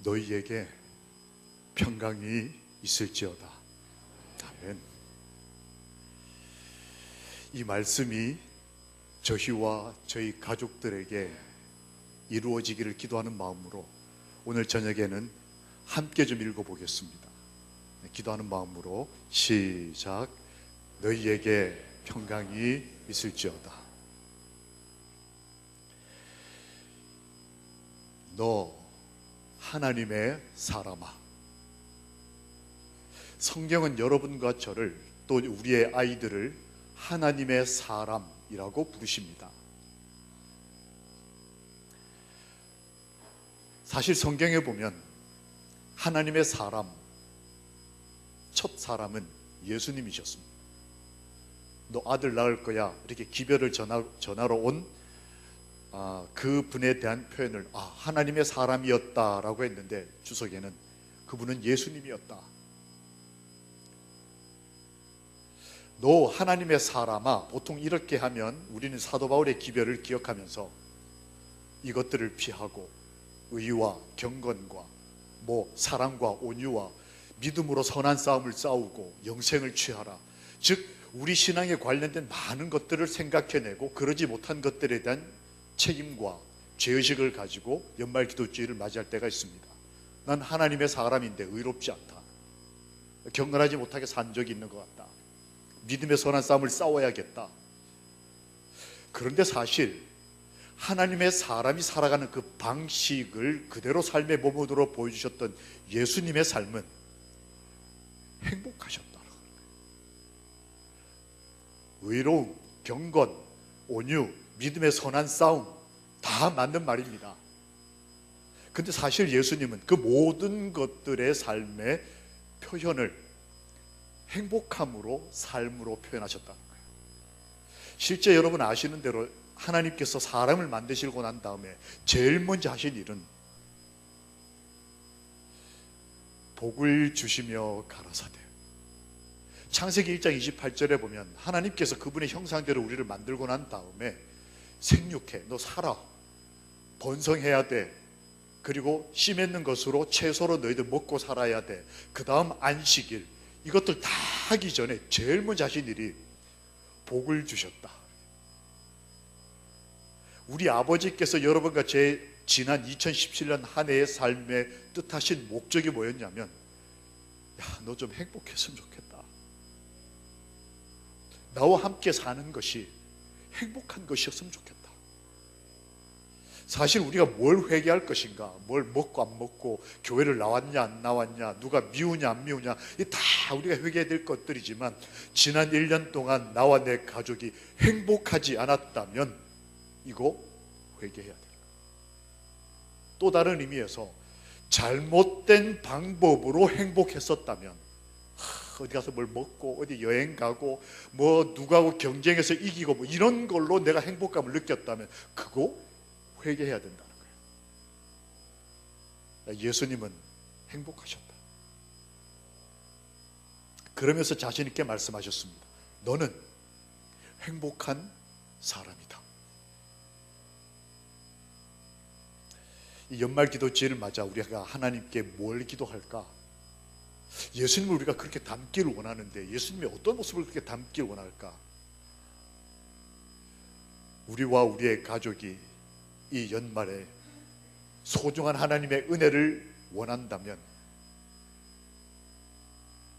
너희에게 평강이 있을지어다. 아멘. 이 말씀이 저희와 저희 가족들에게 이루어지기를 기도하는 마음으로 오늘 저녁에는 함께 좀 읽어보겠습니다. 기도하는 마음으로 시작. 너희에게 평강이 있을지어다. 너 하나님의 사람아. 성경은 여러분과 저를 또 우리의 아이들을 하나님의 사람이라고 부르십니다. 사실 성경에 보면 하나님의 사람, 첫 사람은 예수님이셨습니다. 너 아들 낳을 거야 이렇게 기별을 전하러 온 그 분에 대한 표현을 하나님의 사람이었다라고 했는데 주석에는 그분은 예수님이었다. 너 하나님의 사람아. 보통 이렇게 하면 우리는 사도 바울의 기별을 기억하면서 이것들을 피하고 의와 경건과 사랑과 온유와 믿음으로 선한 싸움을 싸우고 영생을 취하라. 즉 우리 신앙에 관련된 많은 것들을 생각해내고 그러지 못한 것들에 대한 책임과 죄의식을 가지고 연말 기도주의를 맞이할 때가 있습니다. 난 하나님의 사람인데 의롭지 않다. 경건하지 못하게 산 적이 있는 것 같다. 믿음의 선한 싸움을 싸워야겠다. 그런데 사실 하나님의 사람이 살아가는 그 방식을 그대로 삶의 모범으로 보여주셨던 예수님의 삶은 행복하셨다. 의로움, 경건, 온유, 믿음의 선한 싸움 다 맞는 말입니다. 근데 사실 예수님은 그 모든 것들의 삶의 표현을 행복함으로, 삶으로 표현하셨다는 거예요. 실제 여러분 아시는 대로 하나님께서 사람을 만드시고 난 다음에 제일 먼저 하신 일은 복을 주시며 가라사대. 창세기 1장 28절에 보면 하나님께서 그분의 형상대로 우리를 만들고 난 다음에 생육해, 너 살아, 번성해야 돼, 그리고 씨 맺는 것으로 채소로 너희들 먹고 살아야 돼, 그 다음 안식일, 이것들 다 하기 전에 제일 먼저 하신 일이 복을 주셨다. 우리 아버지께서 여러분과 제 지난 2017년 한 해의 삶의 뜻하신 목적이 뭐였냐면, 너 좀 행복했으면 좋겠다. 나와 함께 사는 것이 행복한 것이었으면 좋겠다. 사실 우리가 뭘 회개할 것인가, 뭘 먹고 안 먹고, 교회를 나왔냐 안 나왔냐, 누가 미우냐 안 미우냐, 이 다 우리가 회개해야 될 것들이지만 지난 1년 동안 나와 내 가족이 행복하지 않았다면 이거 회개해야 돼요. 또 다른 의미에서 잘못된 방법으로 행복했었다면, 어디 가서 뭘 먹고 어디 여행 가고 누구하고 경쟁해서 이기고 이런 걸로 내가 행복감을 느꼈다면 그거 회개해야 된다는 거예요. 예수님은 행복하셨다. 그러면서 자신 있게 말씀하셨습니다. 너는 행복한 사람이다. 이 연말 기도주의를 맞아 우리가 하나님께 뭘 기도할까? 예수님을 우리가 그렇게 닮기를 원하는데 예수님이 어떤 모습을 그렇게 닮기를 원할까? 우리와 우리의 가족이 이 연말에 소중한 하나님의 은혜를 원한다면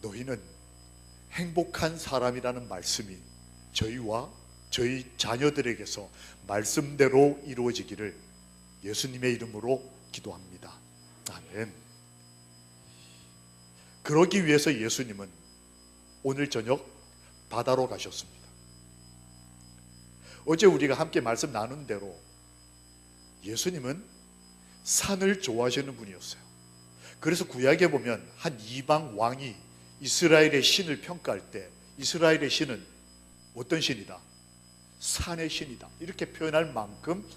너희는 행복한 사람이라는 말씀이 저희와 저희 자녀들에게서 말씀대로 이루어지기를 예수님의 이름으로 기도합니다. 아멘. 그러기 위해서 예수님은 오늘 저녁 바다로 가셨습니다. 어제 우리가 함께 말씀 나눈 대로 예수님은 산을 좋아하시는 분이었어요. 그래서 구약에 보면 한 이방 왕이 이스라엘의 신을 평가할 때 이스라엘의 신은 어떤 신이다? 산의 신이다. 이렇게 표현할 만큼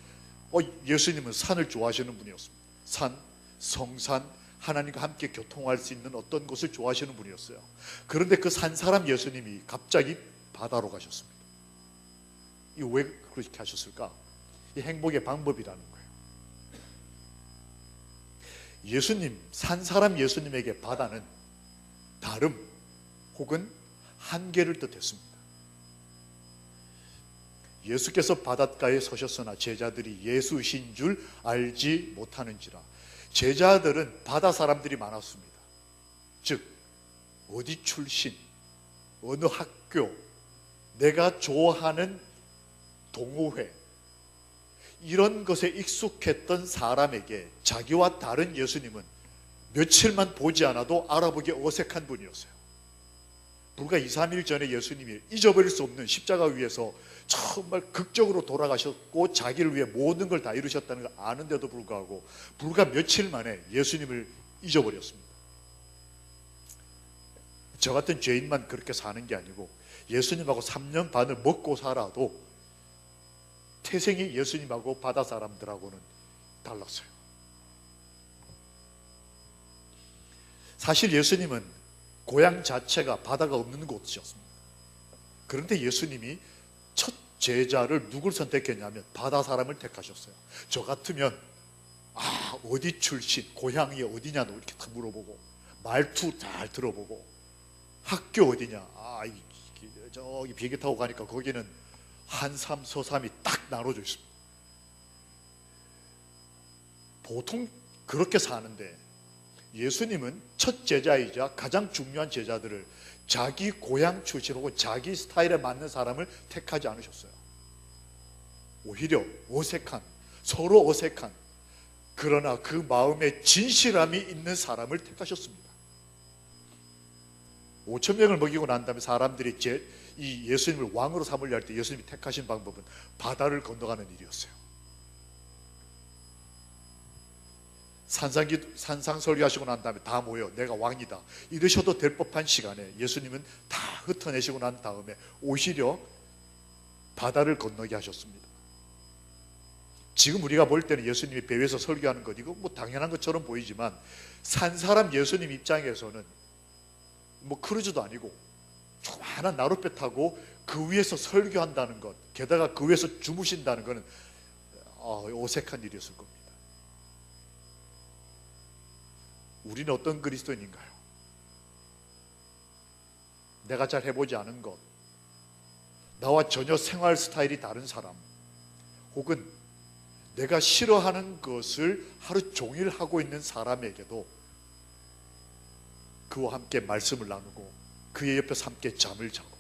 예수님은 산을 좋아하시는 분이었습니다. 산, 성산, 하나님과 함께 교통할 수 있는 어떤 것을 좋아하시는 분이었어요. 그런데 그 산 사람 예수님이 갑자기 바다로 가셨습니다. 이거 왜 그렇게 하셨을까? 이 행복의 방법이라는 거예요. 예수님, 산 사람 예수님에게 바다는 다름 혹은 한계를 뜻했습니다. 예수께서 바닷가에 서셨으나 제자들이 예수이신 줄 알지 못하는지라. 제자들은 바다 사람들이 많았습니다. 즉 어디 출신, 어느 학교, 내가 좋아하는 동호회, 이런 것에 익숙했던 사람에게 자기와 다른 예수님은 며칠만 보지 않아도 알아보기 어색한 분이었어요. 불과 2, 3일 전에 예수님이 잊어버릴 수 없는 십자가 위에서 정말 극적으로 돌아가셨고 자기를 위해 모든 걸 다 이루셨다는 걸 아는데도 불구하고 불과 며칠 만에 예수님을 잊어버렸습니다. 저 같은 죄인만 그렇게 사는 게 아니고 예수님하고 3년 반을 먹고 살아도 태생이 예수님하고 바다 사람들하고는 달랐어요. 사실 예수님은 고향 자체가 바다가 없는 곳이었습니다. 그런데 예수님이 첫 제자를 누굴 선택했냐면 바다 사람을 택하셨어요. 저 같으면 어디 출신, 고향이 어디냐도 이렇게 다 물어보고 말투 잘 들어보고 학교 어디냐, 저기 비행기 타고 가니까 거기는 한삼, 서삼이 딱 나눠져 있습니다. 보통 그렇게 사는데 예수님은 첫 제자이자 가장 중요한 제자들을 자기 고향 출신하고 자기 스타일에 맞는 사람을 택하지 않으셨어요. 오히려 어색한, 서로 어색한, 그러나 그 마음에 진실함이 있는 사람을 택하셨습니다. 5천 명을 먹이고 난 다음에 사람들이 이 예수님을 왕으로 삼으려 할 때 예수님이 택하신 방법은 바다를 건너가는 일이었어요. 산상설교하시고 난 다음에 다 모여 내가 왕이다 이러셔도 될 법한 시간에 예수님은 다 흩어내시고 난 다음에 오히려 바다를 건너게 하셨습니다. 지금 우리가 볼 때는 예수님이 배 위에서 설교하는 것 이거 뭐 당연한 것처럼 보이지만 산 사람 예수님 입장에서는 뭐 크루즈도 아니고 조그마한 나룻배 타고 그 위에서 설교한다는 것, 게다가 그 위에서 주무신다는 것은 어색한 일이었을 겁니다. 우리는 어떤 그리스도인인가요? 내가 잘 해보지 않은 것, 나와 전혀 생활 스타일이 다른 사람, 혹은 내가 싫어하는 것을 하루 종일 하고 있는 사람에게도 그와 함께 말씀을 나누고 그의 옆에서 함께 잠을 자고,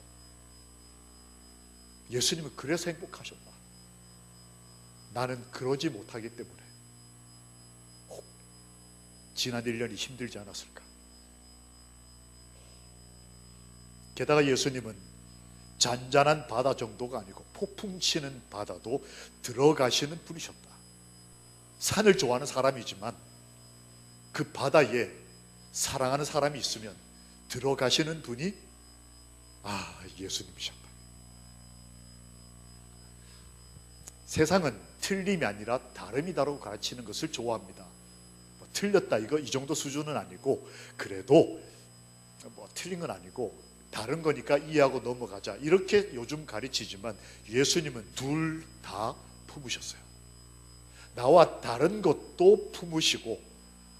예수님은 그래서 행복하셨다. 나는 그러지 못하기 때문에 혹 지난 1년이 힘들지 않았을까. 게다가 예수님은 잔잔한 바다 정도가 아니고 폭풍 치는 바다도 들어가시는 분이셨다. 산을 좋아하는 사람이지만 그 바다에 사랑하는 사람이 있으면 들어가시는 분이 예수님이셨다. 세상은 틀림이 아니라 다름이다라고 가르치는 것을 좋아합니다. 틀렸다 이 정도 수준은 아니고 그래도 틀린 건 아니고 다른 거니까 이해하고 넘어가자 이렇게 요즘 가르치지만 예수님은 둘 다 품으셨어요. 나와 다른 것도 품으시고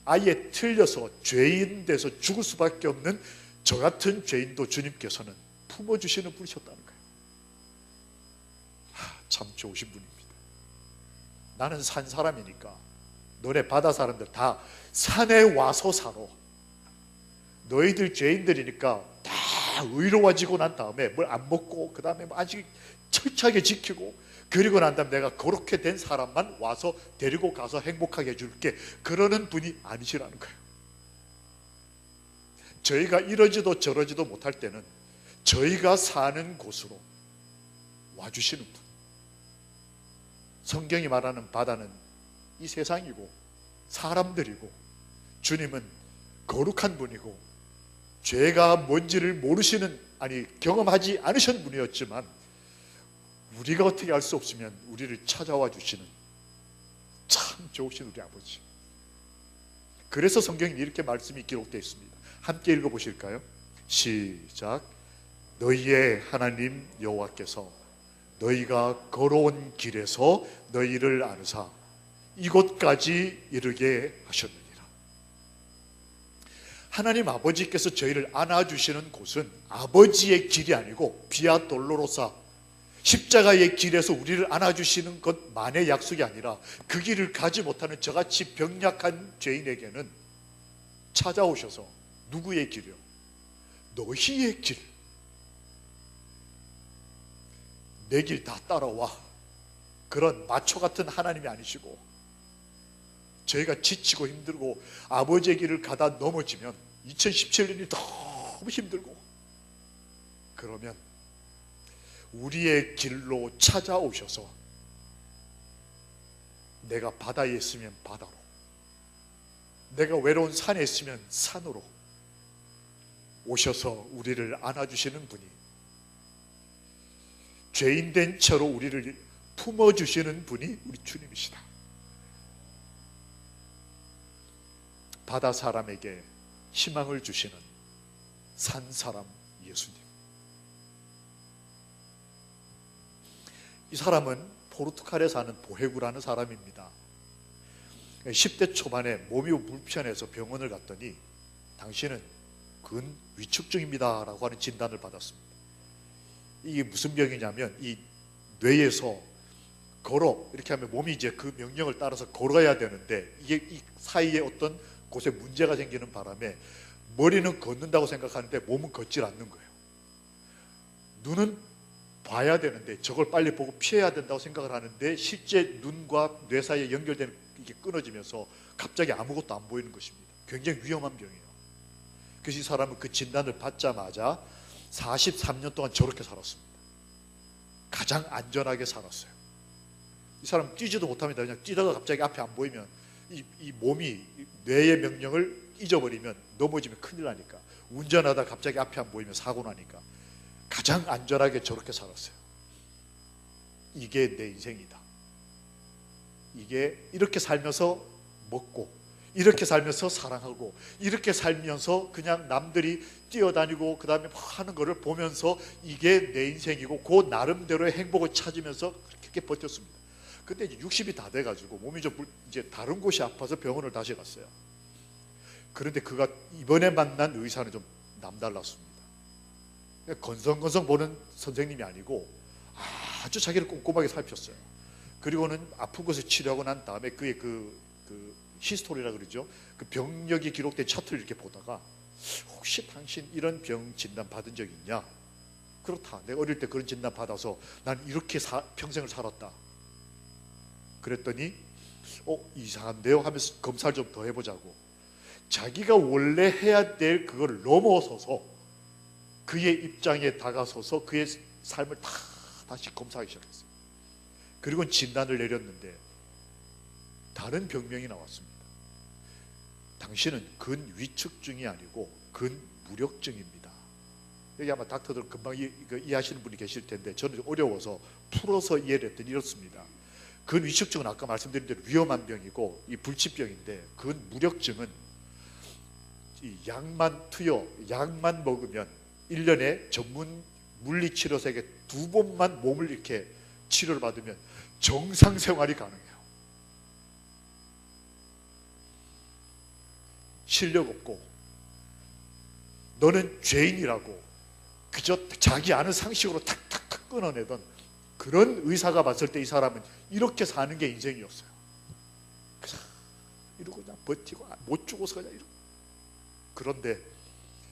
아예 틀려서 죄인 돼서 죽을 수밖에 없는 저 같은 죄인도 주님께서는 품어주시는 분이셨다는 거예요. 참 좋으신 분입니다. 나는 산 사람이니까 너네 바다 사람들 다 산에 와서 살아. 너희들 죄인들이니까 다 의로워지고 난 다음에 뭘 안 먹고 그 다음에 아직 철저하게 지키고 그리고 난 다음에 내가 그렇게 된 사람만 와서 데리고 가서 행복하게 해줄게 그러는 분이 아니시라는 거예요. 저희가 이러지도 저러지도 못할 때는 저희가 사는 곳으로 와주시는 분. 성경이 말하는 바다는 이 세상이고 사람들이고 주님은 거룩한 분이고 죄가 뭔지를 모르시는 경험하지 않으신 분이었지만 우리가 어떻게 알 수 없으면 우리를 찾아와 주시는 참 좋으신 우리 아버지. 그래서 성경에 이렇게 말씀이 기록되어 있습니다. 함께 읽어보실까요? 시작. 너희의 하나님 여호와께서 너희가 걸어온 길에서 너희를 안으사 이곳까지 이르게 하셨느니라. 하나님 아버지께서 저희를 안아주시는 곳은 아버지의 길이 아니고 비아 돌로로사 십자가의 길에서 우리를 안아주시는 것만의 약속이 아니라 그 길을 가지 못하는 저같이 병약한 죄인에게는 찾아오셔서 누구의 길이요? 너희의 길, 내 길 다 따라와. 그런 마초 같은 하나님이 아니시고, 저희가 지치고 힘들고 아버지의 길을 가다 넘어지면 2017년이 너무 힘들고, 그러면 우리의 길로 찾아오셔서 내가 바다에 있으면 바다로, 내가 외로운 산에 있으면 산으로 오셔서 우리를 안아주시는 분이, 죄인된 채로 우리를 품어주시는 분이 우리 주님이시다. 바다 사람에게 희망을 주시는 산 사람 예수님. 이 사람은 포르투갈에 사는 보헤구라는 사람입니다. 10대 초반에 몸이 불편해서 병원을 갔더니 당신은 근위축증입니다 라고 하는 진단을 받았습니다. 이게 무슨 병이냐면, 이 뇌에서 걸어 이렇게 하면 몸이 이제 그 명령을 따라서 걸어야 되는데, 이게 이 사이에 어떤 곳에 문제가 생기는 바람에 머리는 걷는다고 생각하는데 몸은 걷질 않는 거예요. 눈은 봐야 되는데 저걸 빨리 보고 피해야 된다고 생각을 하는데, 실제 눈과 뇌 사이에 연결되는 이게 끊어지면서 갑자기 아무것도 안 보이는 것입니다. 굉장히 위험한 병이에요. 그래서 이 사람은 그 진단을 받자마자 43년 동안 저렇게 살았습니다. 가장 안전하게 살았어요. 이 사람 뛰지도 못합니다. 그냥 뛰다가 갑자기 앞에 안 보이면 이 몸이 뇌의 명령을 잊어버리면 넘어지면 큰일 나니까, 운전하다 갑자기 앞에 안 보이면 사고 나니까 가장 안전하게 저렇게 살았어요. 이게 내 인생이다. 이게 이렇게 살면서 먹고, 이렇게 살면서 사랑하고, 이렇게 살면서 그냥 남들이 뛰어다니고 그 다음에 하는 거를 보면서 이게 내 인생이고, 그 나름대로의 행복을 찾으면서 그렇게 버텼습니다. 근데 이제 60이 다 돼가지고 몸이 좀 이제 다른 곳이 아파서 병원을 다시 갔어요. 그런데 그가 이번에 만난 의사는 좀 남달랐습니다. 건성건성 보는 선생님이 아니고 아주 자기를 꼼꼼하게 살폈어요. 그리고는 아픈 것을 치료하고 난 다음에 그의 그 히스토리라 그러죠. 그 병력이 기록된 차트를 이렇게 보다가, 혹시 당신 이런 병 진단 받은 적 있냐? 그렇다. 내가 어릴 때 그런 진단 받아서 난 이렇게 평생을 살았다. 그랬더니 이상한데요 하면서 검사를 좀 더 해보자고, 자기가 원래 해야 될 그걸 넘어서서 그의 입장에 다가서서 그의 삶을 다시 검사하기 시작했어요. 그리고 진단을 내렸는데 다른 병명이 나왔습니다. 당신은 근위축증이 아니고 근무력증입니다. 여기 아마 닥터들 금방 이해하시는 분이 계실 텐데, 저는 어려워서 풀어서 이해를 했더니 이렇습니다. 근위축증은 아까 말씀드린 대로 위험한 병이고 이 불치병인데, 근무력증은 이 약만 먹으면 1년에 전문 물리치료사에게 2번만 몸을 이렇게 치료를 받으면 정상생활이 가능해요. 실력 없고 너는 죄인이라고 그저 자기 아는 상식으로 탁탁탁 끊어내던 그런 의사가 봤을 때 이 사람은 이렇게 사는 게 인생이었어요. 이러고 그냥 버티고 못 죽어서 그냥 이러고. 그런데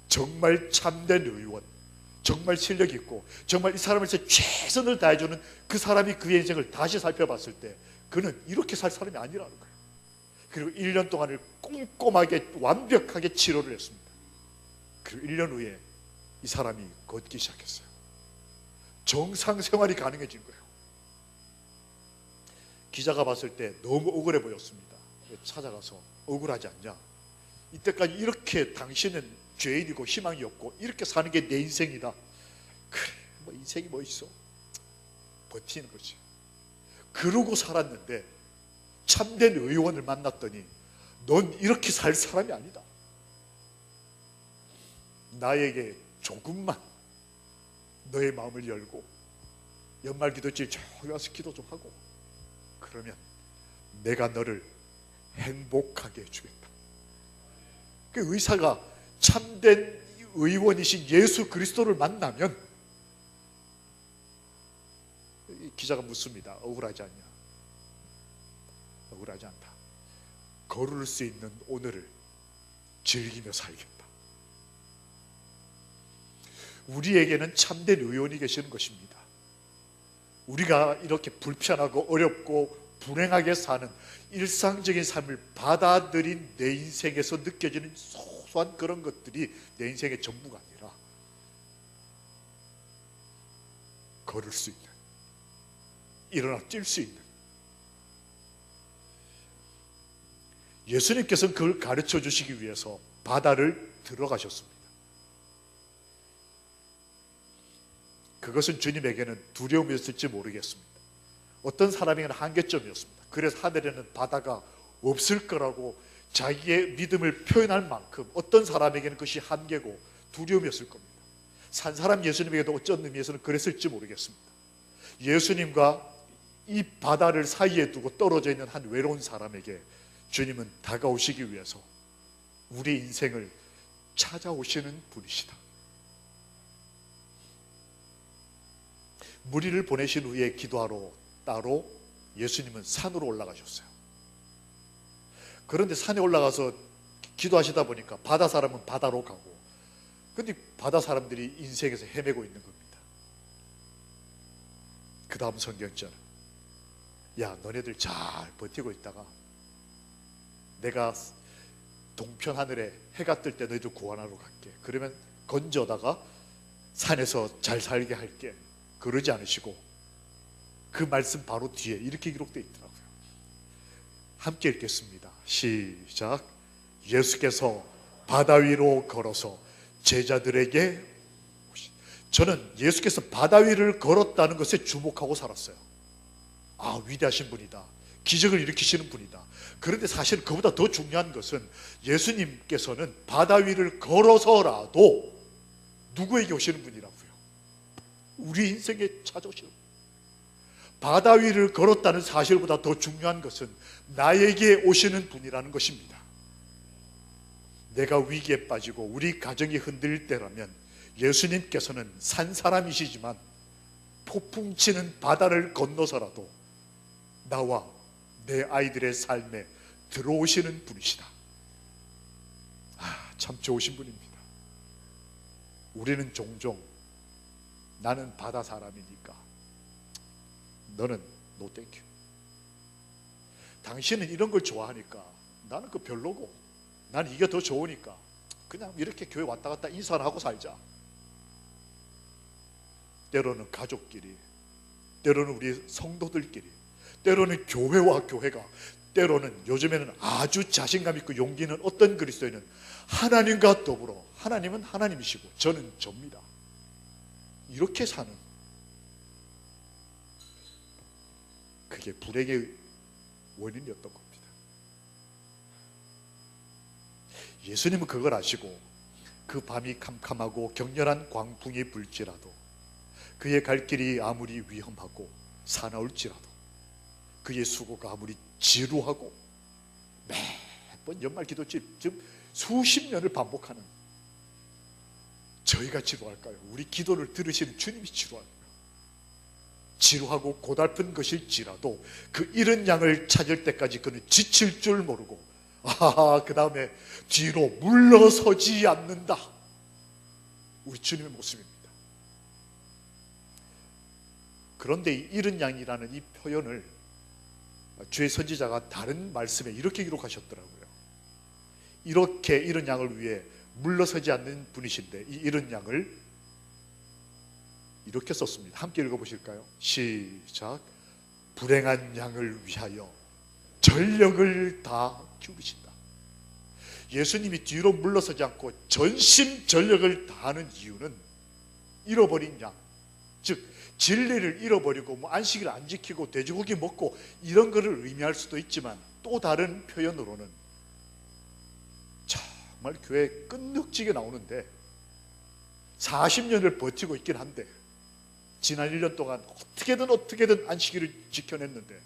정말 참된 의원, 정말 실력 있고 정말 이 사람을 최선을 다해주는 그 사람이 그의 인생을 다시 살펴봤을 때 그는 이렇게 살 사람이 아니라는 거예요. 그리고 1년 동안을 꼼꼼하게 완벽하게 치료를 했습니다. 그리고 1년 후에 이 사람이 걷기 시작했어요. 정상 생활이 가능해진 거예요. 기자가 봤을 때 너무 억울해 보였습니다. 찾아가서 억울하지 않냐? 이때까지 이렇게 당신은 죄인이고 희망이 없고 이렇게 사는 게 내 인생이다. 그래, 뭐 인생이 뭐 있어? 버티는 거지. 그러고 살았는데 참된 의원을 만났더니 넌 이렇게 살 사람이 아니다. 나에게 조금만 너의 마음을 열고 연말 기도실 저기 와서 기도 좀 하고 그러면 내가 너를 행복하게 해주겠다. 그 의사가 참된 의원이신 예수 그리스도를 만나면, 기자가 묻습니다. 억울하지 않냐? 억울하지 않다. 거울 수 있는 오늘을 즐기며 살겠다. 우리에게는 참된 의원이 계시는 것입니다. 우리가 이렇게 불편하고 어렵고 불행하게 사는 일상적인 삶을 받아들인 내 인생에서 느껴지는 소소한 그런 것들이 내 인생의 전부가 아니라, 걸을 수 있는, 일어나 뛸 수 있는, 예수님께서는 그걸 가르쳐 주시기 위해서 바다를 들어가셨습니다. 그것은 주님에게는 두려움이었을지 모르겠습니다. 어떤 사람에게는 한계점이었습니다. 그래서 하늘에는 바다가 없을 거라고 자기의 믿음을 표현할 만큼 어떤 사람에게는 그것이 한계고 두려움이었을 겁니다. 산 사람 예수님에게도 어쩐 의미에서는 그랬을지 모르겠습니다. 예수님과 이 바다를 사이에 두고 떨어져 있는 한 외로운 사람에게 주님은 다가오시기 위해서 우리 인생을 찾아오시는 분이시다. 무리를 보내신 후에 기도하러 따로 예수님은 산으로 올라가셨어요. 그런데 산에 올라가서 기도하시다 보니까 바다 사람은 바다로 가고, 근데 바다 사람들이 인생에서 헤매고 있는 겁니다. 그 다음 성경자는, 야, 너네들 잘 버티고 있다가 내가 동편 하늘에 해가 뜰 때 너희들 구원하러 갈게. 그러면 건져다가 산에서 잘 살게 할게. 그러지 않으시고 그 말씀 바로 뒤에 이렇게 기록되어 있더라고요. 함께 읽겠습니다. 시작. 예수께서 바다 위로 걸어서 제자들에게 저는 예수께서 바다 위를 걸었다는 것에 주목하고 살았어요. 아, 위대하신 분이다. 기적을 일으키시는 분이다. 그런데 사실 그보다 더 중요한 것은 예수님께서는 바다 위를 걸어서라도 누구에게 오시는 분이라고요? 우리 인생에 찾아오시는, 바다 위를 걸었다는 사실보다 더 중요한 것은 나에게 오시는 분이라는 것입니다. 내가 위기에 빠지고 우리 가정이 흔들릴 때라면 예수님께서는 산 사람이시지만 폭풍 치는 바다를 건너서라도 나와 내 아이들의 삶에 들어오시는 분이시다. 아, 참 좋으신 분입니다. 우리는 종종 나는 바다 사람이니까 너는 노 땡큐, 당신은 이런 걸 좋아하니까 나는 그 별로고, 나는 이게 더 좋으니까 그냥 이렇게 교회 왔다 갔다 인사를 하고 살자. 때로는 가족끼리, 때로는 우리 성도들끼리, 때로는 교회와 교회가, 때로는 요즘에는 아주 자신감 있고 용기 있는 어떤 그리스도인은 하나님과 더불어, 하나님은 하나님이시고 저는 접니다, 이렇게 사는, 그게 불행의 원인이었던 겁니다. 예수님은 그걸 아시고 그 밤이 캄캄하고 격렬한 광풍이 불지라도, 그의 갈 길이 아무리 위험하고 사나울지라도, 그의 수고가 아무리 지루하고 매번 연말 기도집 지금 수십 년을 반복하는, 저희가 지루할까요? 우리 기도를 들으시는 주님이 지루할까요? 지루하고 고달픈 것일지라도 그 잃은 양을 찾을 때까지 그는 지칠 줄 모르고, 그 다음에 뒤로 물러서지 않는다. 우리 주님의 모습입니다. 그런데 이 잃은 양이라는 이 표현을 주의 선지자가 다른 말씀에 이렇게 기록하셨더라고요. 이렇게 잃은 양을 위해 물러서지 않는 분이신데 이 잃은 양을 이렇게 썼습니다. 함께 읽어보실까요? 시작. 불행한 양을 위하여 전력을 다 기울이신다. 예수님이 뒤로 물러서지 않고 전심전력을 다하는 이유는 잃어버린 양, 즉 진리를 잃어버리고 안식일 안 지키고 돼지고기 먹고 이런 것을 의미할 수도 있지만, 또 다른 표현으로는 정말 교회에 끈덕지게 나오는데 40년을 버티고 있긴 한데 지난 1년 동안 어떻게든 안식일을 지켜냈는데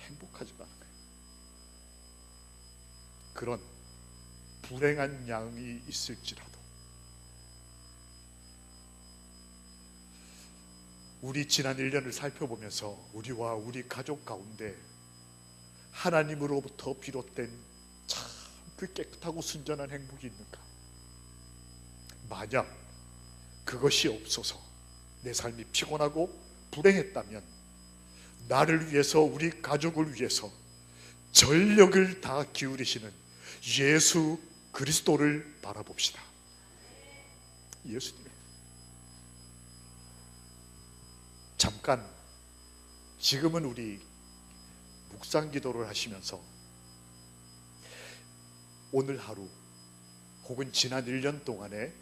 행복하지가 않은 거예요. 그런 불행한 양이 있을지라도 우리 지난 1년을 살펴보면서 우리와 우리 가족 가운데 하나님으로부터 비롯된 참 그 깨끗하고 순전한 행복이 있는가? 만약 그것이 없어서 내 삶이 피곤하고 불행했다면 나를 위해서, 우리 가족을 위해서 전력을 다 기울이시는 예수 그리스도를 바라봅시다. 예수님. 잠깐 지금은 우리 묵상 기도를 하시면서 오늘 하루 혹은 지난 1년 동안에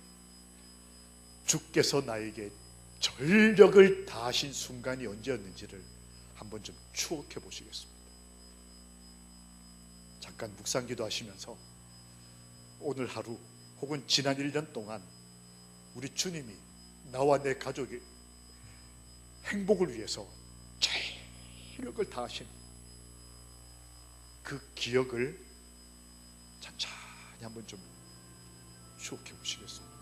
주께서 나에게 전력을 다하신 순간이 언제였는지를 한번 좀 추억해 보시겠습니다. 잠깐 묵상 기도하시면서 오늘 하루 혹은 지난 1년 동안 우리 주님이 나와 내 가족의 행복을 위해서 전력을 다하신 그 기억을 천천히 한번 좀 추억해 보시겠습니다.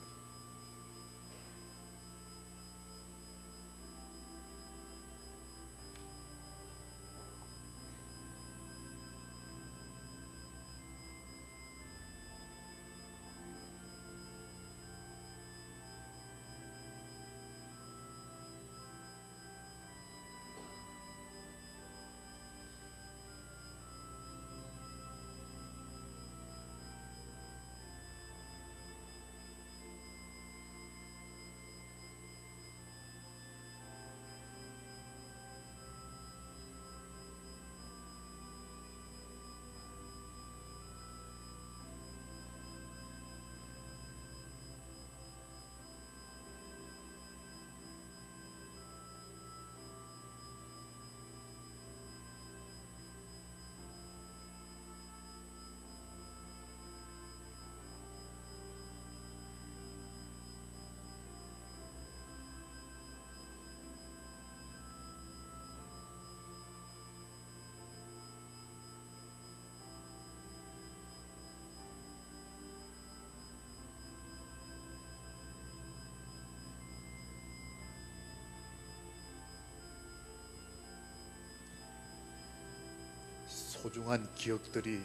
소중한 기억들이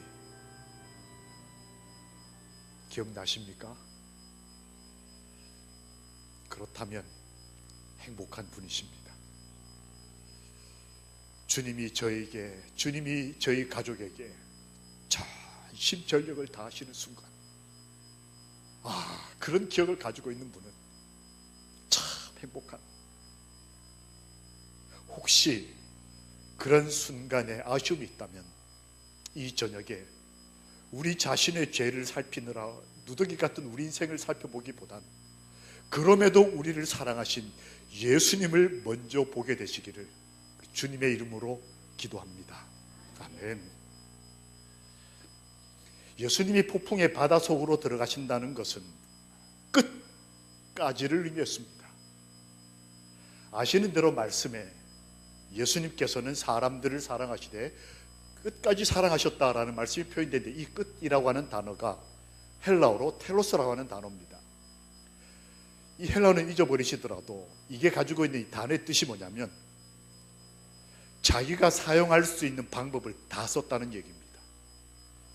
기억나십니까? 그렇다면 행복한 분이십니다. 주님이 저희 가족에게 전심전력을 다하시는 순간, 그런 기억을 가지고 있는 분은 참 행복한. 혹시 그런 순간에 아쉬움이 있다면 이 저녁에 우리 자신의 죄를 살피느라 누더기 같은 우리 인생을 살펴보기보단 그럼에도 우리를 사랑하신 예수님을 먼저 보게 되시기를 주님의 이름으로 기도합니다. 아멘. 예수님이 폭풍의 바다 속으로 들어가신다는 것은 끝까지를 의미했습니다. 아시는 대로 말씀에 예수님께서는 사람들을 사랑하시되 끝까지 사랑하셨다라는 말씀이 표현되는데, 이 끝이라고 하는 단어가 헬라어로 텔로스라고 하는 단어입니다. 이 헬라어는 잊어버리시더라도 이게 가지고 있는 이 단어의 뜻이 뭐냐면 자기가 사용할 수 있는 방법을 다 썼다는 얘기입니다.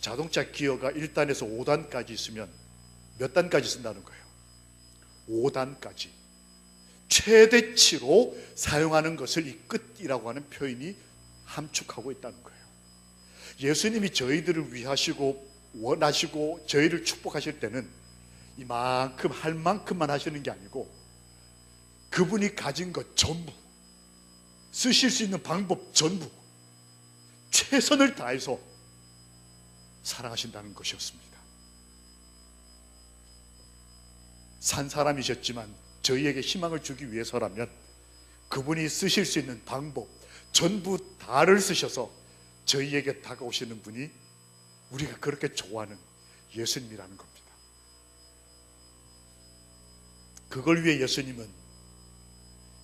자동차 기어가 1단에서 5단까지 있으면 몇 단까지 쓴다는 거예요? 5단까지 최대치로 사용하는 것을 이 끝이라고 하는 표현이 함축하고 있다는 거예요. 예수님이 저희들을 위하시고 원하시고 저희를 축복하실 때는 이만큼 할 만큼만 하시는 게 아니고 그분이 가진 것 전부, 쓰실 수 있는 방법 전부 최선을 다해서 사랑하신다는 것이었습니다. 산 사람이셨지만 저희에게 희망을 주기 위해서라면 그분이 쓰실 수 있는 방법 전부 다를 쓰셔서 저희에게 다가오시는 분이 우리가 그렇게 좋아하는 예수님이라는 겁니다. 그걸 위해 예수님은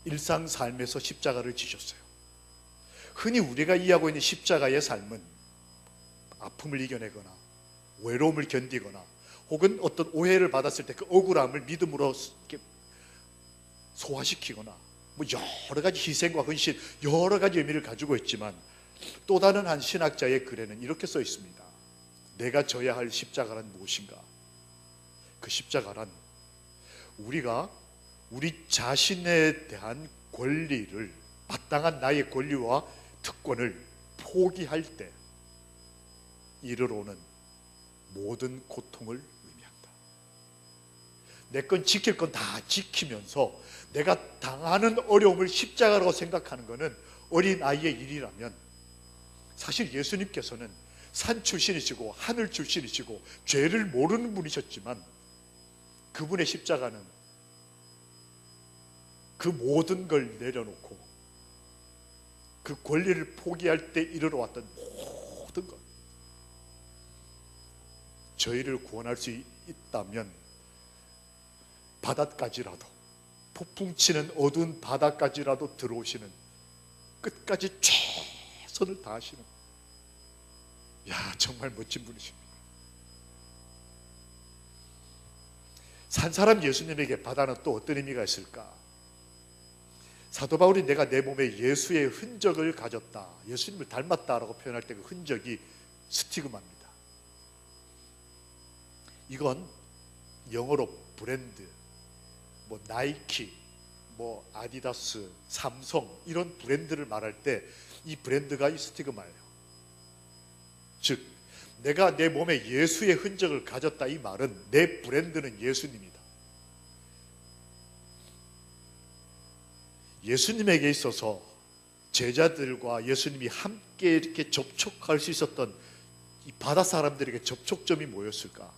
일상 삶에서 십자가를 지셨어요. 흔히 우리가 이해하고 있는 십자가의 삶은 아픔을 이겨내거나 외로움을 견디거나 혹은 어떤 오해를 받았을 때 그 억울함을 믿음으로 이렇게 소화시키거나, 뭐 여러 가지 희생과 헌신, 여러 가지 의미를 가지고 있지만, 또 다른 한 신학자의 글에는 이렇게 써 있습니다. 내가 져야 할 십자가란 무엇인가? 그 십자가란 우리가 우리 자신에 대한 권리를, 마땅한 나의 권리와 특권을 포기할 때 이르러오는 모든 고통을 의미한다. 내 건 지킬 건 다 지키면서 내가 당하는 어려움을 십자가라고 생각하는 것은 어린아이의 일이라면, 사실 예수님께서는 산 출신이시고 하늘 출신이시고 죄를 모르는 분이셨지만, 그분의 십자가는 그 모든 걸 내려놓고 그 권리를 포기할 때 이르러 왔던 모든 것, 저희를 구원할 수 있다면 바다까지라도, 폭풍 치는 어두운 바다까지라도 들어오시는, 끝까지 최선을 다하시는, 정말 멋진 분이십니다. 산 사람 예수님에게 바다는 또 어떤 의미가 있을까? 사도 바울이 내가 내 몸에 예수의 흔적을 가졌다, 예수님을 닮았다라고 표현할 때 그 흔적이 스티그마입니다. 이건 영어로 브랜드, 뭐 나이키, 뭐 아디다스, 삼성, 이런 브랜드를 말할 때 이 브랜드가 이 스티그마예요. 즉 내가 내 몸에 예수의 흔적을 가졌다, 이 말은 내 브랜드는 예수님이다. 예수님에게 있어서 제자들과 예수님이 함께 이렇게 접촉할 수 있었던 이 바다 사람들에게 접촉점이 뭐였을까?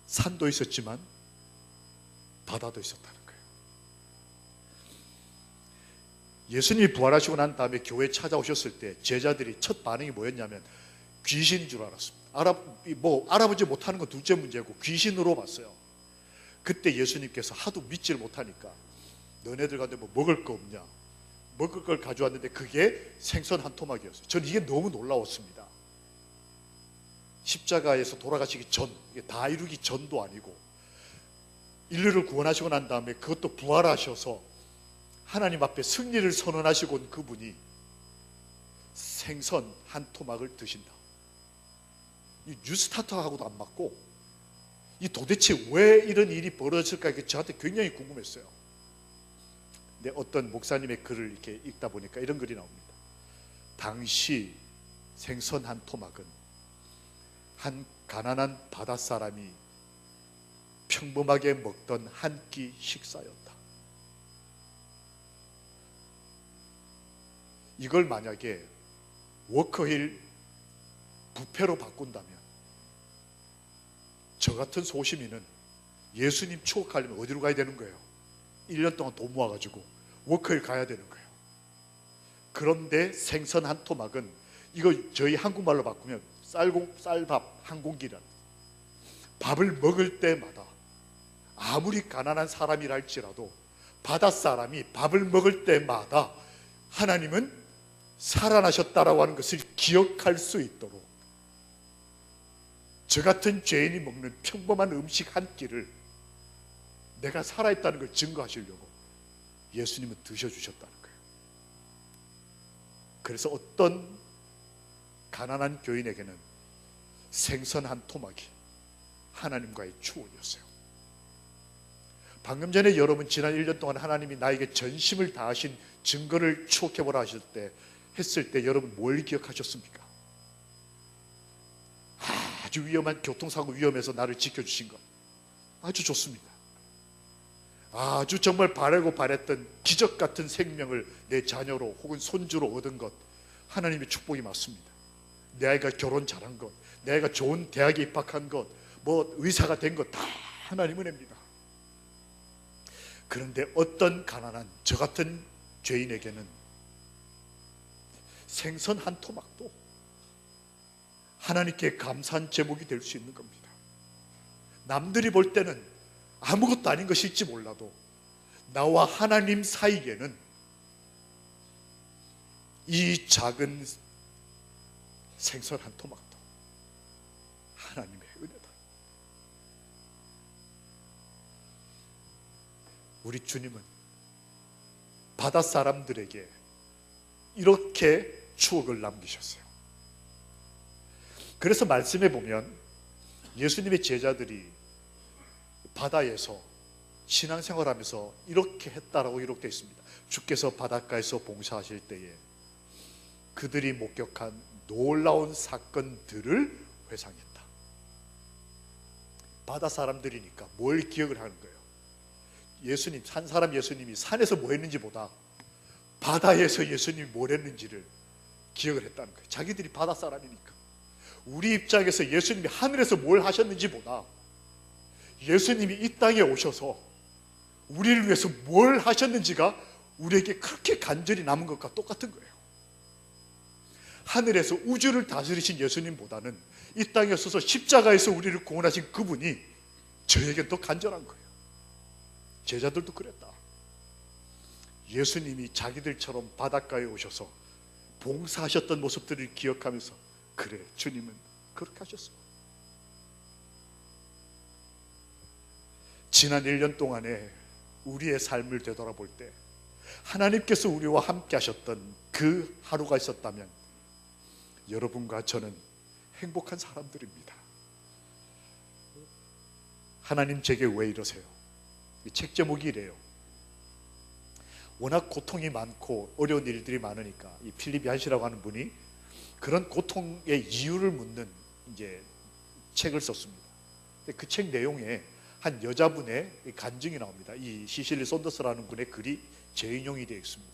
산도 있었지만 바다도 있었다는 거예요. 예수님이 부활하시고 난 다음에 교회에 찾아오셨을 때 제자들이 첫 반응이 뭐였냐면 귀신인 줄 알았습니다. 알아보지 못하는 건 둘째 문제고 귀신으로 봤어요. 그때 예수님께서 하도 믿지를 못하니까 너네들 가운데 뭐 먹을 거 없냐, 먹을 걸 가져왔는데 그게 생선 한 토막이었어요. 저는 이게 너무 놀라웠습니다. 십자가에서 돌아가시기 전, 이게 다 이루기 전도 아니고 인류를 구원하시고 난 다음에 그것도 부활하셔서 하나님 앞에 승리를 선언하시고 온 그분이 생선 한 토막을 드신다. 이 뉴스타트하고도 안 맞고, 이 도대체 왜 이런 일이 벌어졌을까, 이게 저한테 굉장히 궁금했어요. 근데 어떤 목사님의 글을 이렇게 읽다 보니까 이런 글이 나옵니다. 당시 생선 한 토막은 한 가난한 바다 사람이 평범하게 먹던 한 끼 식사였다. 이걸 만약에 워커힐 뷔페로 바꾼다면 저 같은 소시민은 예수님 추억하려면 어디로 가야 되는 거예요? 1년 동안 돈 모아가지고 워커힐 가야 되는 거예요. 그런데 생선 한 토막은, 이거 저희 한국말로 바꾸면 쌀밥 한 공기란, 밥을 먹을 때마다 아무리 가난한 사람이라 할지라도 바다 사람이 밥을 먹을 때마다 하나님은 살아나셨다라고 하는 것을 기억할 수 있도록, 저 같은 죄인이 먹는 평범한 음식 한 끼를 내가 살아있다는 걸 증거하시려고 예수님은 드셔주셨다는 거예요. 그래서 어떤 가난한 교인에게는 생선 한 토막이 하나님과의 추억이었어요. 방금 전에 여러분 지난 1년 동안 하나님이 나에게 전심을 다하신 증거를 추억해보라 했을 때 여러분 뭘 기억하셨습니까? 아주 위험한 교통사고 위험해서 나를 지켜주신 것, 아주 좋습니다. 아주 정말 바라고 바랬던 기적 같은 생명을 내 자녀로 혹은 손주로 얻은 것, 하나님의 축복이 맞습니다. 내 아이가 결혼 잘한 것, 내 아이가 좋은 대학에 입학한 것, 뭐 의사가 된 것, 다 하나님 은혜입니다. 그런데 어떤 가난한 저 같은 죄인에게는 생선 한 토막도 하나님께 감사한 제목이 될 수 있는 겁니다. 남들이 볼 때는 아무것도 아닌 것일지 몰라도 나와 하나님 사이에는 이 작은 생선 한 토막도 하나님의 은혜다. 우리 주님은 바다 사람들에게 이렇게 추억을 남기셨어요. 그래서 말씀해 보면 예수님의 제자들이 바다에서 신앙생활하면서 이렇게 했다라고 기록되어 있습니다. 주께서 바닷가에서 봉사하실 때에 그들이 목격한 놀라운 사건들을 회상했다. 바다 사람들이니까 뭘 기억을 하는 거예요? 예수님, 산 사람 예수님이 산에서 뭐 했는지 보다 바다에서 예수님이 뭘 했는지를 기억을 했다는 거예요. 자기들이 바다 사람이니까. 우리 입장에서 예수님이 하늘에서 뭘 하셨는지 보다 예수님이 이 땅에 오셔서 우리를 위해서 뭘 하셨는지가 우리에게 그렇게 간절히 남은 것과 똑같은 거예요. 하늘에서 우주를 다스리신 예수님보다는 이 땅에 서서 십자가에서 우리를 구원하신 그분이 저에게 더 간절한 거예요. 제자들도 그랬다. 예수님이 자기들처럼 바닷가에 오셔서 봉사하셨던 모습들을 기억하면서 그래, 주님은 그렇게 하셨어. 지난 1년 동안에 우리의 삶을 되돌아볼 때 하나님께서 우리와 함께 하셨던 그 하루가 있었다면 여러분과 저는 행복한 사람들입니다. 하나님 제게 왜 이러세요? 이 책 제목이 이래요. 워낙 고통이 많고 어려운 일들이 많으니까 이 필립 얀시라고 하는 분이 그런 고통의 이유를 묻는 이제 책을 썼습니다. 그 책 내용에 한 여자분의 간증이 나옵니다. 이 시실리 손더스라는 분의 글이 재인용이 되어 있습니다.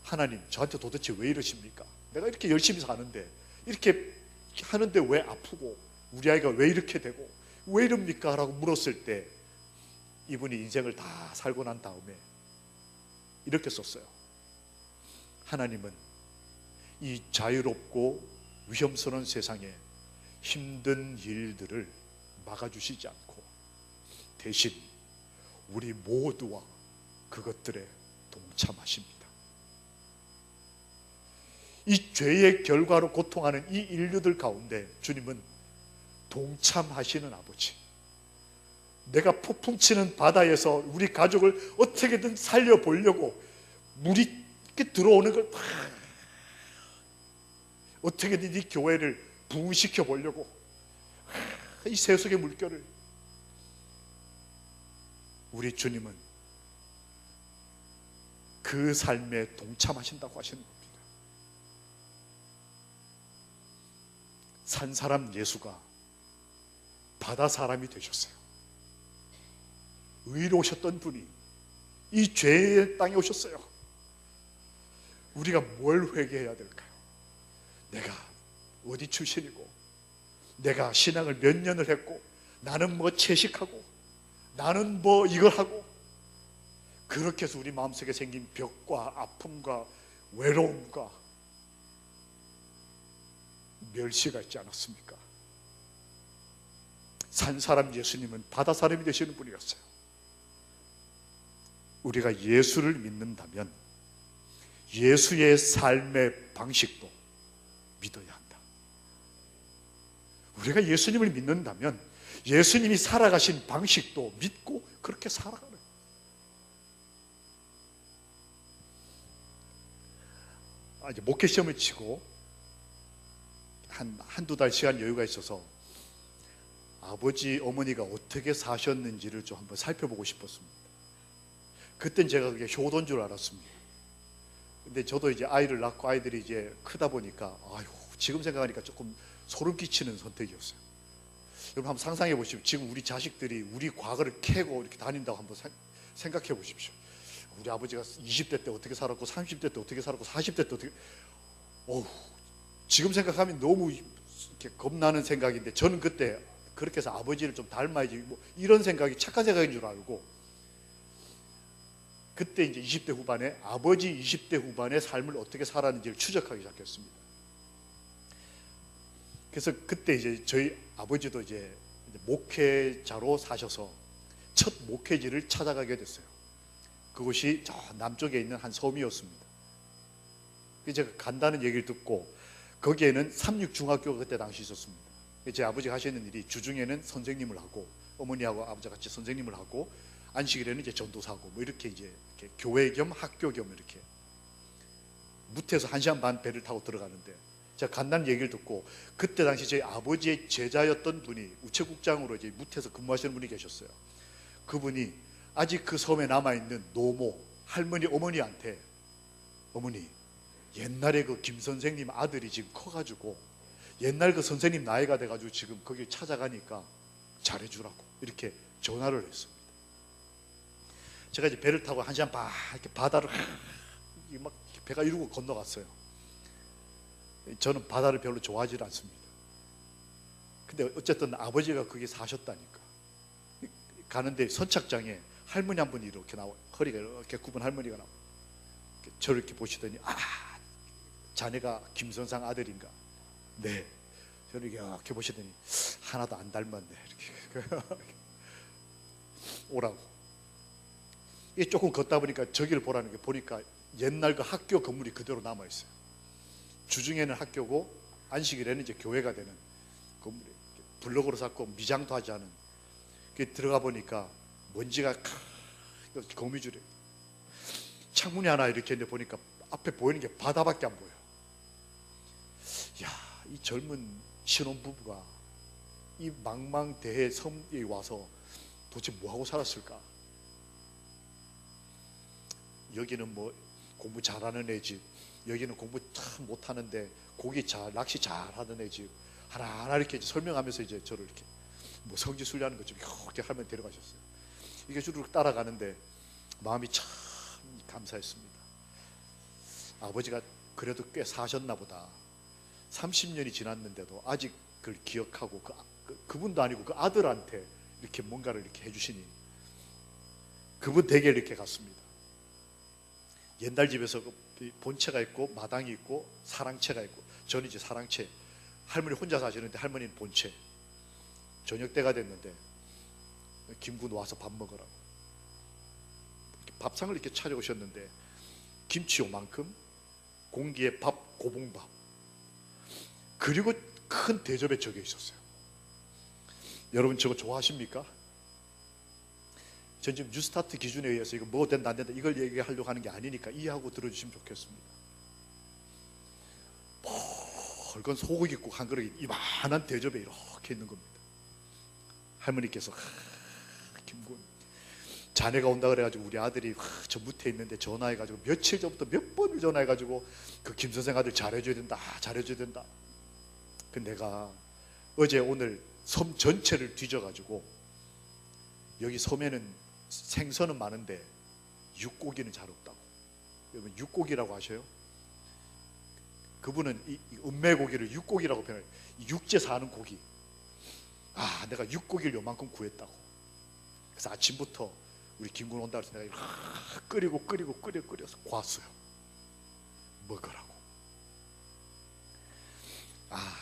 하나님, 저한테 도대체 왜 이러십니까? 내가 이렇게 열심히 사는데, 이렇게 하는데 왜 아프고 우리 아이가 왜 이렇게 되고 왜 이럽니까? 라고 물었을 때 이분이 인생을 다 살고 난 다음에 이렇게 썼어요. 하나님은 이 자유롭고 위험스러운 세상에 힘든 일들을 막아주시지 않고 대신 우리 모두와 그것들에 동참하십니다. 이 죄의 결과로 고통하는 이 인류들 가운데 주님은 동참하시는 아버지, 내가 폭풍 치는 바다에서 우리 가족을 어떻게든 살려보려고 물이 이렇게 들어오는 걸 어떻게든 이 교회를 부흥시켜 보려고 이 세속의 물결을, 우리 주님은 그 삶에 동참하신다고 하시는 겁니다. 산 사람 예수가 바다 사람이 되셨어요. 의로우셨던 분이 이 죄의 땅에 오셨어요. 우리가 뭘 회개해야 될까요? 내가 어디 출신이고, 내가 신앙을 몇 년을 했고, 나는 뭐 채식하고, 나는 뭐 이걸 하고, 그렇게 해서 우리 마음속에 생긴 벽과 아픔과 외로움과 멸시가 있지 않았습니까? 산 사람 예수님은 바다 사람이 되시는 분이었어요. 우리가 예수를 믿는다면 예수의 삶의 방식도 믿어야 한다. 우리가 예수님을 믿는다면 예수님이 살아가신 방식도 믿고 그렇게 살아가는. 이제 목회 시험을 치고 한두 달 시간 여유가 있어서 아버지, 어머니가 어떻게 사셨는지를 좀 한번 살펴보고 싶었습니다. 그땐 제가 그게 효도인 줄 알았습니다. 근데 저도 이제 아이를 낳고 아이들이 이제 크다 보니까 지금 생각하니까 조금 소름 끼치는 선택이었어요. 여러분 한번 상상해 보십시오. 지금 우리 자식들이 우리 과거를 캐고 이렇게 다닌다고 한번 생각해 보십시오. 우리 아버지가 20대 때 어떻게 살았고 30대 때 어떻게 살았고 40대 때 어떻게, 지금 생각하면 너무 이렇게 겁나는 생각인데, 저는 그때 그렇게 해서 아버지를 좀 닮아야지 뭐 이런 생각이 착한 생각인 줄 알고, 그때 이제 20대 후반에 아버지 20대 후반의 삶을 어떻게 살았는지를 추적하기 시작했습니다. 그래서 그때 이제 저희 아버지도 이제 목회자로 사셔서 첫 목회지를 찾아가게 됐어요. 그곳이 저 남쪽에 있는 한 섬이었습니다. 그래서 제가 간다는 얘기를 듣고 거기에는 삼육중학교가 그때 당시 있었습니다. 제 아버지가 하시는 일이 주중에는 선생님을 하고 어머니하고 아버지가 같이 선생님을 하고 안식일에는 이제 전도사고 뭐 이렇게 이제 이렇게 교회 겸 학교 겸 이렇게 무태에서 1시간 반 배를 타고 들어가는데 제가 간단한 얘기를 듣고 그때 당시 저희 아버지의 제자였던 분이 우체국장으로 이제 무태에서 근무하시는 분이 계셨어요. 그분이 아직 그 섬에 남아있는 노모 할머니 어머니한테 어머니 옛날에 그 김 선생님 아들이 지금 커가지고 옛날 그 선생님 나이가 돼가지고 지금 거기 찾아가니까 잘해주라고 이렇게 전화를 했습니다. 제가 이제 배를 타고 1시간 반 이렇게 바다를 막 배가 이러고 건너갔어요. 저는 바다를 별로 좋아하지 않습니다. 근데 어쨌든 아버지가 거기 사셨다니까. 가는데 선착장에 할머니 한 분이 이렇게 나와요. 허리가 이렇게 굽은 할머니가 나와요. 저를 이렇게 보시더니 자네가 김선상 아들인가? 네. 저를 이렇게 보시더니 하나도 안 닮았네 이렇게 오라고. 이게 조금 걷다 보니까 저기를 보라는 게 보니까 옛날 그 학교 건물이 그대로 남아 있어요. 주중에는 학교고 안식일에는 이제 교회가 되는 건물이 블록으로 쌓고 미장도 하지 않은. 들어가 보니까 먼지가 거미줄이 창문이 하나 이렇게 있는데 보니까 앞에 보이는 게 바다밖에 안 보여. 야, 이 젊은 신혼부부가 이 망망대해 섬에 와서 도대체 뭐하고 살았을까? 여기는 뭐 공부 잘하는 애 집, 여기는 공부 참 못하는데 고기 낚시 잘하는 애 집, 하나하나 이렇게 설명하면서 이제 저를 이렇게 뭐 성지 순례하는 것처럼 이렇게 할머니 데려가셨어요. 이게 주르륵 따라가는데 마음이 참 감사했습니다. 아버지가 그래도 꽤 사셨나 보다. 30년이 지났는데도 아직 그걸 기억하고 그분도 아니고 그 아들한테 이렇게 뭔가를 이렇게 해주시니 그분 댁에 이렇게 갔습니다. 옛날 집에서 본체가 있고 마당이 있고 사랑채가 있고 저는 이제 사랑채, 할머니 혼자 사시는데 할머니는 본채. 저녁 때가 됐는데 김군 와서 밥 먹으라고 밥상을 이렇게 차려오셨는데 김치 요만큼, 공기에 밥, 고봉밥, 그리고 큰 대접에 적혀 있었어요. 여러분 저거 좋아하십니까? 전 지금 뉴스타트 기준에 의해서 이거 뭐 된다 안 된다 이걸 얘기하려고 하는 게 아니니까 이해하고 들어주시면 좋겠습니다. 붉은 소고기국 한 그릇이 이만한 대접에 이렇게 있는 겁니다. 할머니께서 김군 자네가 온다 그래가지고 우리 아들이 저 무태에 있는데 전화해가지고 며칠 전부터 몇 번을 전화해가지고 그 김선생 아들 잘해줘야 된다 잘해줘야 된다. 근데 내가 어제 오늘 섬 전체를 뒤져가지고 여기 섬에는 생선은 많은데 육고기는 잘 없다고. 여러분 육고기라고 아셔요? 그분은 이 은매고기를 육고기라고 표현해요. 육지에 사는 고기. 내가 육고기를 요만큼 구했다고. 그래서 아침부터 우리 김군 온다 그래서 내가 끓여서 구웠어요. 먹으라고.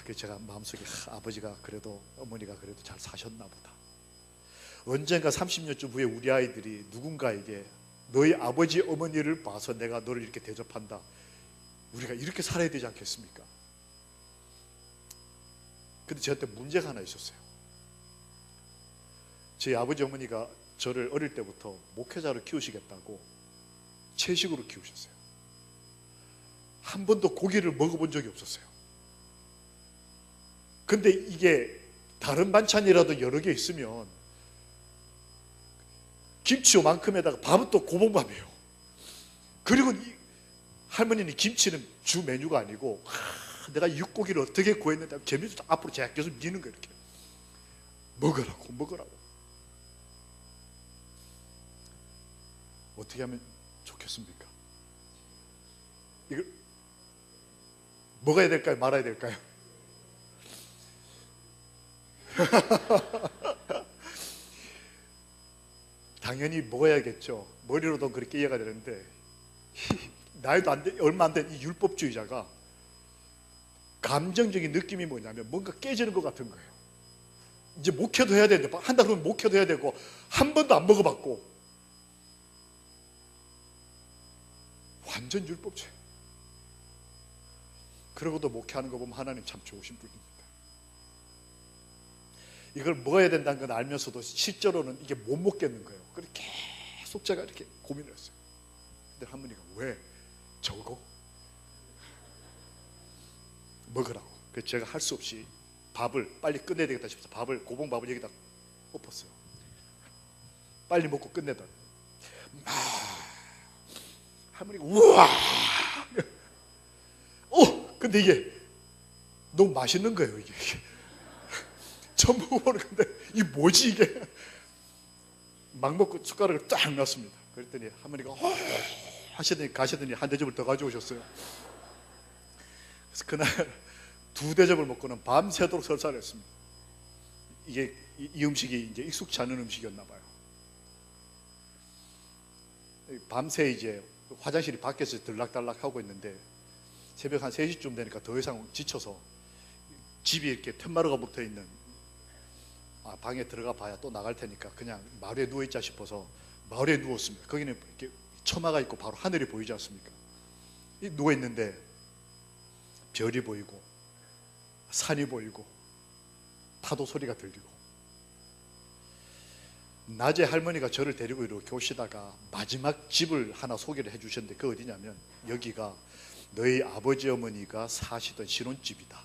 그래서 제가 마음속에 아버지가 그래도 어머니가 그래도 잘 사셨나 보다. 언젠가 30년쯤 후에 우리 아이들이 누군가에게 너희 아버지 어머니를 봐서 내가 너를 이렇게 대접한다. 우리가 이렇게 살아야 되지 않겠습니까? 근데 저한테 문제가 하나 있었어요. 제 아버지 어머니가 저를 어릴 때부터 목회자로 키우시겠다고 채식으로 키우셨어요. 한 번도 고기를 먹어본 적이 없었어요. 근데 이게 다른 반찬이라도 여러 개 있으면 김치 요만큼에다가 밥은 또 고봉밥이에요. 그리고 할머니는 김치는 주 메뉴가 아니고 내가 육고기를 어떻게 구했는데 재미도 앞으로 제가 계속 미는 거예요. 이렇게 먹으라고. 어떻게 하면 좋겠습니까? 이걸 먹어야 될까요? 말아야 될까요? 당연히 먹어야겠죠. 머리로도 그렇게 이해가 되는데 나이도 얼마 안 된 이 율법주의자가 감정적인 느낌이 뭐냐면 뭔가 깨지는 것 같은 거예요. 이제 목회도 해야 되는데 한다 그러면 목회도 해야 되고 한 번도 안 먹어봤고 완전 율법주의. 그러고도 목회하는 거 보면 하나님 참 좋으신 분입니다. 이걸 먹어야 된다는 건 알면서도 실제로는 이게 못 먹겠는 거예요. 그래서 계속 제가 이렇게 고민을 했어요. 근데 할머니가 왜 저거 먹으라고. 그래서 제가 할 수 없이 밥을 빨리 끝내야 되겠다 싶어서 고봉밥을 여기다 엎었어요. 빨리 먹고 끝내던 할머니가 우와 근데 이게 너무 맛있는 거예요. 이게 처음 먹어보는 건데 이게 뭐지 이게. 막 먹고 숟가락을 딱 놨습니다. 그랬더니 할머니가 하시더니 가시더니 한 대접을 더 가져오셨어요. 그래서 그날 2대접을 먹고는 밤새도록 설사를 했습니다. 이게 이 음식이 이제 익숙치 않은 음식이었나 봐요. 밤새 이제 화장실이 밖에서 들락달락 하고 있는데 새벽 한 3시쯤 되니까 더 이상 지쳐서 집이 이렇게 툇마루가 붙어 있는 방에 들어가 봐야 또 나갈 테니까 그냥 마루에 누워있자 싶어서 마루에 누웠습니다. 거기는 이렇게 처마가 있고 바로 하늘이 보이지 않습니까? 누워있는데 별이 보이고 산이 보이고 파도 소리가 들리고, 낮에 할머니가 저를 데리고 이렇게 오시다가 마지막 집을 하나 소개를 해주셨는데 그 어디냐면 여기가 너희 아버지 어머니가 사시던 신혼집이다.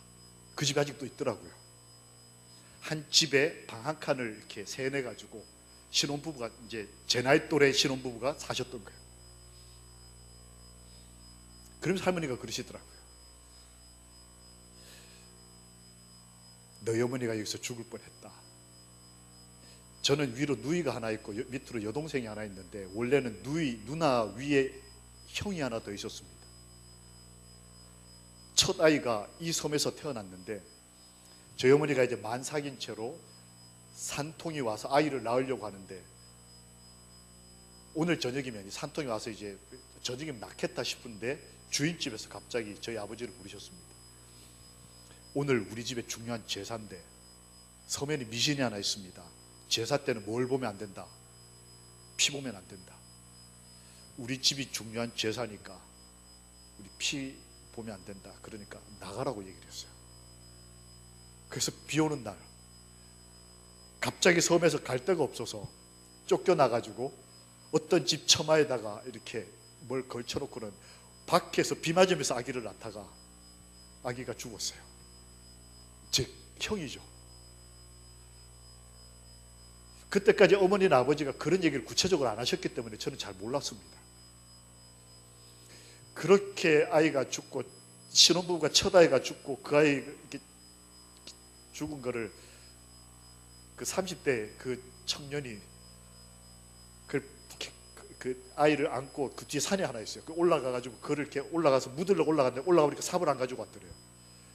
그 집이 아직도 있더라고요. 한 집에 방 한 칸을 이렇게 세내가지고 신혼부부가 이제 제 나이 또래 신혼부부가 사셨던 거예요. 그러면서 할머니가 그러시더라고요. 너희 어머니가 여기서 죽을 뻔했다. 저는 위로 누이가 하나 있고 밑으로 여동생이 하나 있는데 원래는 누나 위에 형이 하나 더 있었습니다. 첫 아이가 이 섬에서 태어났는데 저희 어머니가 이제 만삭인 채로 산통이 와서 아이를 낳으려고 하는데 오늘 저녁이면 산통이 와서 이제 저녁이면 낳겠다 싶은데 주인집에서 갑자기 저희 아버지를 부르셨습니다. 오늘 우리 집에 중요한 제사인데 섬에는 미신이 하나 있습니다. 제사 때는 뭘 보면 안 된다. 피 보면 안 된다. 우리 집이 중요한 제사니까 우리 피 보면 안 된다. 그러니까 나가라고 얘기를 했어요. 그래서 비 오는 날 갑자기 섬에서 갈 데가 없어서 쫓겨나가지고 어떤 집 처마에다가 이렇게 뭘 걸쳐놓고는 밖에서 비 맞으면서 아기를 낳다가 아기가 죽었어요. 즉 형이죠. 그때까지 어머니나 아버지가 그런 얘기를 구체적으로 안 하셨기 때문에 저는 잘 몰랐습니다. 그렇게 아이가 죽고 신혼부부가 첫 아이가 죽고 그 아이 이렇게 죽은 거를 그 30대 그 청년이 그 아이를 안고 그 뒤에 산이 하나 있어요. 그 올라가가지고 그를 이렇게 올라가서 묻으려고 올라갔는데 올라가보니까 삽을 안 가지고 왔더래요.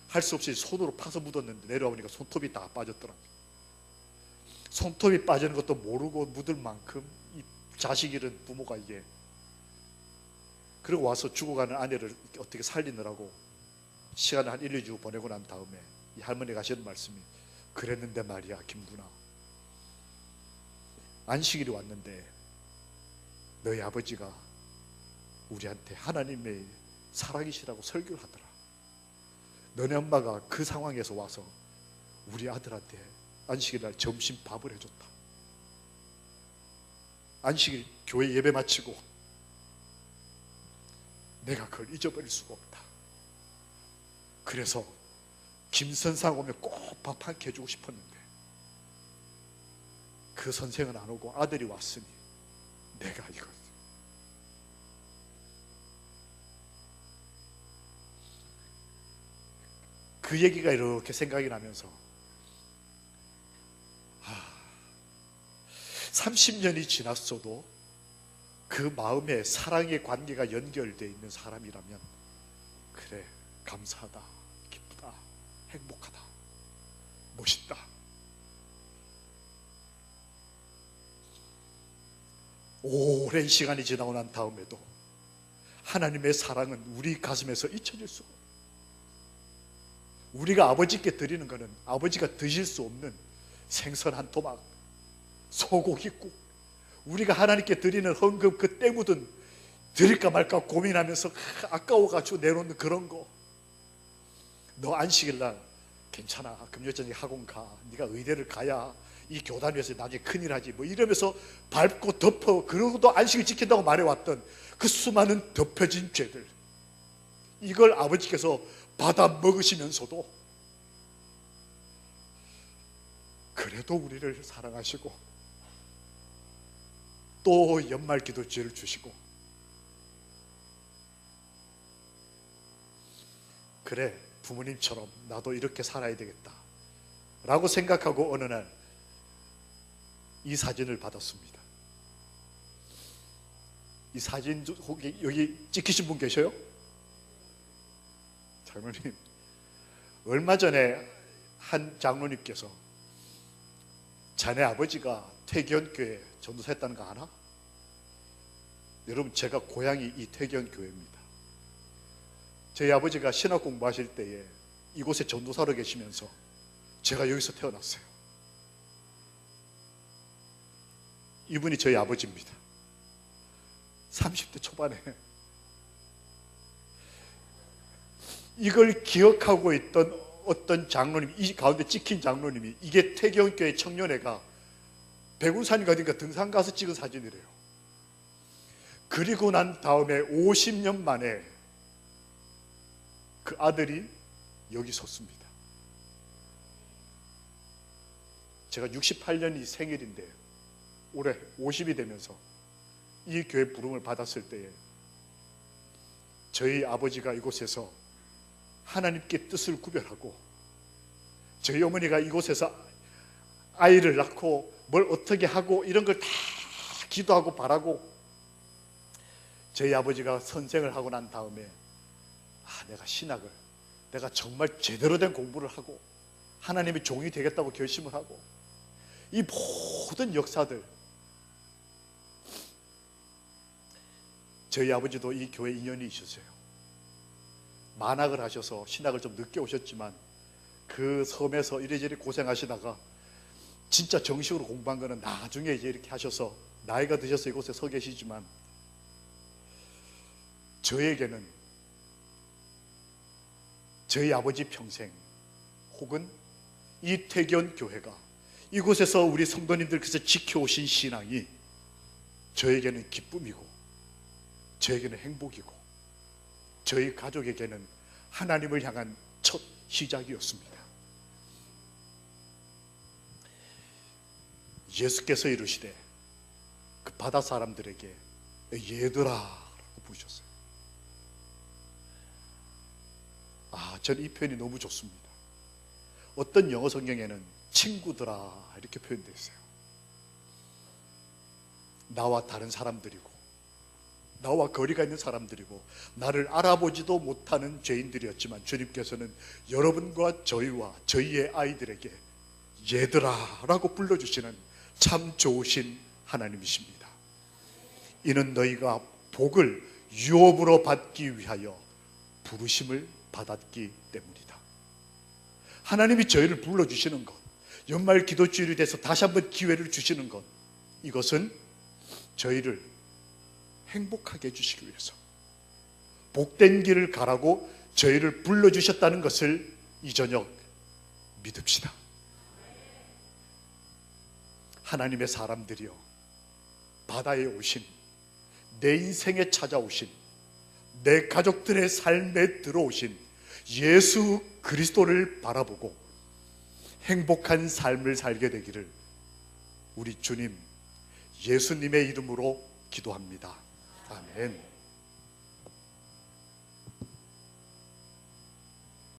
할 수 없이 손으로 파서 묻었는데 내려와 보니까 손톱이 다 빠졌더라고요. 손톱이 빠지는 것도 모르고 묻을 만큼 이 자식 잃은 부모가 이게. 그리고 와서 죽어가는 아내를 어떻게 살리느라고 시간을 한 1, 2주 보내고 난 다음에 이 할머니가 하시는 말씀이 그랬는데 말이야 김구나, 안식일이 왔는데 너희 아버지가 우리한테 하나님의 사랑이시라고 설교를 하더라. 너네 엄마가 그 상황에서 와서 우리 아들한테 안식일 날 점심 밥을 해줬다. 안식일 교회 예배 마치고 내가 그걸 잊어버릴 수가 없다. 그래서 김선상 오면 꼭 밥 한 끼 해주고 싶었는데 그 선생은 안 오고 아들이 왔으니 내가 이거. 그 얘기가 이렇게 생각이 나면서 30년이 지났어도 그 마음에 사랑의 관계가 연결되어 있는 사람이라면 그래, 감사하다, 기쁘다, 행복하다, 멋있다. 오랜 시간이 지나고 난 다음에도 하나님의 사랑은 우리 가슴에서 잊혀질 수 없어요. 우리가 아버지께 드리는 것은 아버지가 드실 수 없는 생선 한 토막, 소고기국, 우리가 하나님께 드리는 헌금 그 때 묻은 드릴까 말까 고민하면서 아까워가지고 내놓는 그런 거. 너 안식일 날 괜찮아, 금요일저녁에 학원 가, 네가 의대를 가야 이 교단 위에서 나중에 큰일 하지, 뭐 이러면서 밟고 덮어, 그러고도 안식을 지킨다고 말해왔던 그 수많은 덮여진 죄들, 이걸 아버지께서 받아 먹으시면서도 그래도 우리를 사랑하시고 또 연말 기도죄를 주시고, 그래, 부모님처럼 나도 이렇게 살아야 되겠다 라고 생각하고 어느 날 이 사진을 받았습니다. 이 사진 혹시 여기 찍히신 분 계셔요? 장로님, 얼마 전에 한 장로님께서 자네 아버지가 태기현교회 전도사했다는 거 아나? 여러분, 제가 고향이 이 태기현교회입니다. 저희 아버지가 신학 공부하실 때에 이곳에 전도사로 계시면서 제가 여기서 태어났어요. 이분이 저희 아버지입니다. 30대 초반에 이걸 기억하고 있던 어떤 장로님, 이 가운데 찍힌 장로님이, 이게 태경교회 청년회가 백운산인가 어딘가 등산 가서 찍은 사진이래요. 그리고 난 다음에 50년 만에 그 아들이 여기 섰습니다. 제가 68년이 생일인데 올해 50이 되면서 이 교회 부름을 받았을 때에 저희 아버지가 이곳에서 하나님께 뜻을 구별하고, 저희 어머니가 이곳에서 아이를 낳고 뭘 어떻게 하고 이런 걸 다 기도하고 바라고, 저희 아버지가 선생을 하고 난 다음에 내가 신학을, 내가 정말 제대로 된 공부를 하고 하나님의 종이 되겠다고 결심을 하고, 이 모든 역사들, 저희 아버지도 이 교회 인연이 있으세요. 만학을 하셔서 신학을 좀 늦게 오셨지만 그 섬에서 이래저래 고생하시다가 진짜 정식으로 공부한 거는 나중에 이제 이렇게 하셔서 나이가 드셔서 이곳에 서 계시지만, 저에게는 저희 아버지 평생 혹은 이 태견 교회가 이곳에서 우리 성도님들께서 지켜오신 신앙이 저에게는 기쁨이고, 저에게는 행복이고, 저희 가족에게는 하나님을 향한 첫 시작이었습니다. 예수께서 이르시되 그 바다 사람들에게 얘들아라고 부르셨어요. 저는 이 표현이 너무 좋습니다. 어떤 영어 성경에는 친구들아 이렇게 표현되어 있어요. 나와 다른 사람들이고, 나와 거리가 있는 사람들이고, 나를 알아보지도 못하는 죄인들이었지만 주님께서는 여러분과 저희와 저희의 아이들에게 얘들아 라고 불러주시는 참 좋으신 하나님이십니다. 이는 너희가 복을 유업으로 받기 위하여 부르심을 받았기 때문이다. 하나님이 저희를 불러주시는 것, 연말 기도주일이 돼서 다시 한번 기회를 주시는 것, 이것은 저희를 행복하게 해주시기 위해서, 복된 길을 가라고 저희를 불러주셨다는 것을 이 저녁 믿읍시다. 하나님의 사람들이여, 바다에 오신, 내 인생에 찾아오신, 내 가족들의 삶에 들어오신 예수 그리스도를 바라보고 행복한 삶을 살게 되기를 우리 주님 예수님의 이름으로 기도합니다. 아멘.